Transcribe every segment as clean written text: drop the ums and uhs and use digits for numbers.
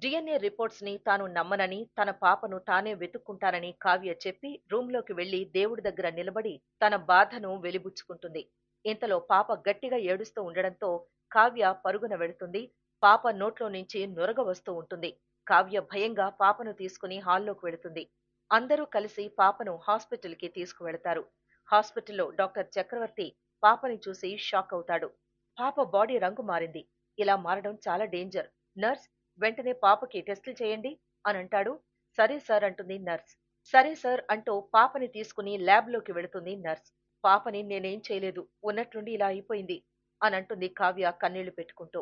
DNA reports ని తాను నమ్మనని, తన పాపను తానే వెతుక్కుంటానని కావ్య చెప్పి రూంలోకి వెళ్లి దేవుడి దగ్గర నిలబడి తన బాధను వెలిబుచ్చుకుంటుంది. ఇంతలో పాప గట్టిగా ఏడుస్తూ ఉండడంతో కావ్య పరుగున వెళుతుంది. పాప నోట్లో నుంచి నురగ వస్తూ ఉంటుంది. కావ్య భయంగా పాపను తీసుకుని హాల్లోకి వెళుతుంది. అందరూ కలిసి పాపను హాస్పిటల్కి తీసుకువెళతారు. హాస్పిటల్లో డాక్టర్ చక్రవర్తి పాపని చూసి షాక్ అవుతాడు. పాప బాడీ రంగు మారింది. ఇలా మారడం చాలా డేంజర్. నర్స్, వెంటనే పాపకి టెస్టులు చేయండి అని అంటాడు. సరే సార్ అంటుంది నర్స్. సరే సార్ అంటూ పాపని తీసుకుని ల్యాబ్లోకి వెళుతుంది నర్స్. పాపని నేనేం చేయలేదు, ఉన్నట్లుండి ఇలా అయిపోయింది అని అంటుంది కావ్య కన్నీళ్లు పెట్టుకుంటూ.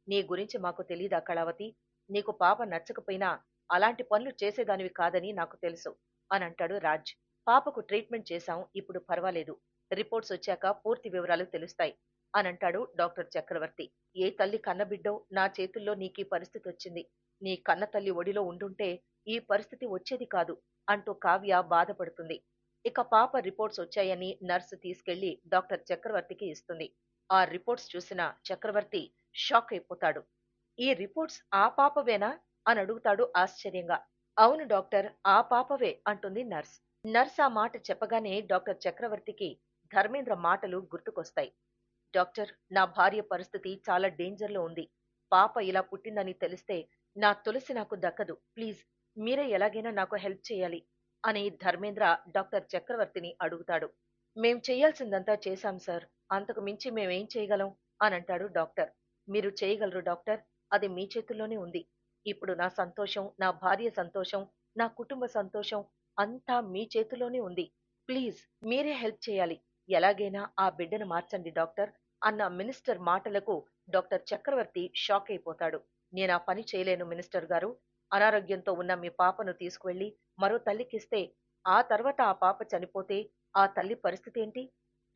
నీ గురించి మాకు తెలీదా కళావతి? నీకు పాప నచ్చకపోయినా అలాంటి పనులు చేసేదానివి కాదని నాకు తెలుసు అని అంటాడు రాజ్. పాపకు ట్రీట్మెంట్ చేశాం, ఇప్పుడు పర్వాలేదు. రిపోర్ట్స్ వచ్చాక పూర్తి వివరాలు తెలుస్తాయి అని అంటాడు డాక్టర్ చక్రవర్తి. ఏ తల్లి కన్నబిడ్డో నా చేతుల్లో నీకీ పరిస్థితి వచ్చింది. నీ కన్న తల్లి ఒడిలో ఉండుంటే ఈ పరిస్థితి వచ్చేది కాదు అంటూ కావ్య బాధపడుతుంది. ఇక పాప రిపోర్ట్స్ వచ్చాయని నర్సు తీసుకెళ్లి డాక్టర్ చక్రవర్తికి ఇస్తుంది. ఆ రిపోర్ట్స్ చూసిన చక్రవర్తి షాక్ అయిపోతాడు. ఈ రిపోర్ట్స్ ఆ పాపవేనా అని అడుగుతాడు ఆశ్చర్యంగా. అవును డాక్టర్, ఆ పాపవే అంటుంది నర్స్. నర్స్ ఆ మాట చెప్పగానే డాక్టర్ చక్రవర్తికి ధర్మేంద్ర మాటలు గుర్తుకొస్తాయి. డాక్టర్, నా భార్య పరిస్థితి చాలా డేంజర్లో ఉంది. పాప ఇలా పుట్టిందని తెలిస్తే నా తులసి నాకు దక్కదు. ప్లీజ్, మీరే ఎలాగైనా నాకు హెల్ప్ చేయాలి అని ధర్మేంద్ర డాక్టర్ చక్రవర్తిని అడుగుతాడు. మేం చెయ్యాల్సిందంతా చేశాం సార్. అంతకు మించి మేమేం చేయగలం అని అంటాడు డాక్టర్. మీరు చేయగలరు డాక్టర్. అది మీ చేతుల్లోనే ఉంది. ఇప్పుడు నా సంతోషం, నా భార్య సంతోషం, నా కుటుంబ సంతోషం అంతా మీ చేతుల్లోనే ఉంది. ప్లీజ్, మీరే హెల్ప్ చేయాలి. ఎలాగైనా ఆ బిడ్డను మార్చండి డాక్టర్ అన్న మినిస్టర్ మాటలకు డాక్టర్ చక్రవర్తి షాక్ అయిపోతాడు. నేనా పని చేయలేను మినిస్టర్ గారు. అనారోగ్యంతో ఉన్న మీ పాపను తీసుకువెళ్లి మరో తల్లికిస్తే ఆ తర్వాత ఆ పాప చనిపోతే ఆ తల్లి పరిస్థితి ఏంటి?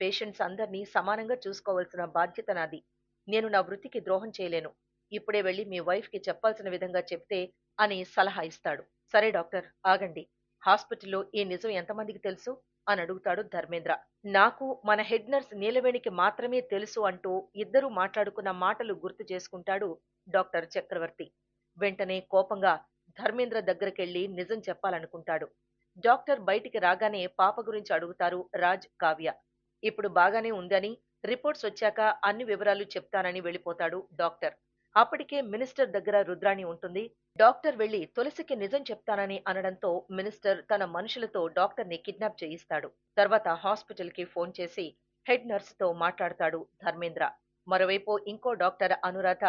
పేషెంట్స్ అందర్నీ సమానంగా చూసుకోవాల్సిన బాధ్యత నాది. నేను నా వృత్తికి ద్రోహం చేయలేను. ఇప్పుడే వెళ్లి మీ వైఫ్ కి చెప్పాల్సిన విధంగా చెప్తే అని సలహా ఇస్తాడు. సరే డాక్టర్, ఆగండి. హాస్పిటల్లో ఈ నిజం ఎంతమందికి తెలుసు అని అడుగుతాడు ధర్మేంద్ర. నాకు మన హెడ్ నర్స్ నీలవేణికి మాత్రమే తెలుసు అంటూ ఇద్దరూ మాట్లాడుకున్న మాటలు గుర్తు చేసుకుంటాడు డాక్టర్ చక్రవర్తి. వెంటనే కోపంగా ధర్మేంద్ర దగ్గరకెళ్లి నిజం చెప్పాలనుకుంటాడు. డాక్టర్ బయటికి రాగానే పాప గురించి అడుగుతారు రాజ్, కావ్య. ఇప్పుడు బాగానే ఉందని, రిపోర్ట్స్ వచ్చాక అన్ని వివరాలు చెప్తానని వెళ్ళిపోతాడు డాక్టర్. అప్పటికే మినిస్టర్ దగ్గర రుద్రాణి ఉంటుంది. డాక్టర్ వెళ్లి తులసికి నిజం చెప్తానని అనడంతో మినిస్టర్ తన మనుషులతో డాక్టర్ ని కిడ్నాప్ చేయిస్తాడు. తర్వాత హాస్పిటల్ కి ఫోన్ చేసి హెడ్ నర్స్ తో మాట్లాడతాడు ధర్మేంద్ర. మరోవైపు ఇంకో డాక్టర్ అనురాధ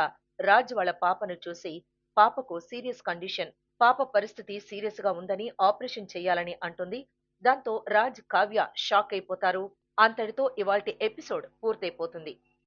రాజ్ వాళ్ళ పాపను చూసి పాపకు సీరియస్ కండిషన్, పాప పరిస్థితి సీరియస్ గా ఉందని ఆపరేషన్ చేయాలని అంటుంది. దాంతో రాజ్, కావ్య షాక్ అయిపోతారు. అంతటితో ఇవాల్టి ఎపిసోడ్ పూర్తయిపోతుంది.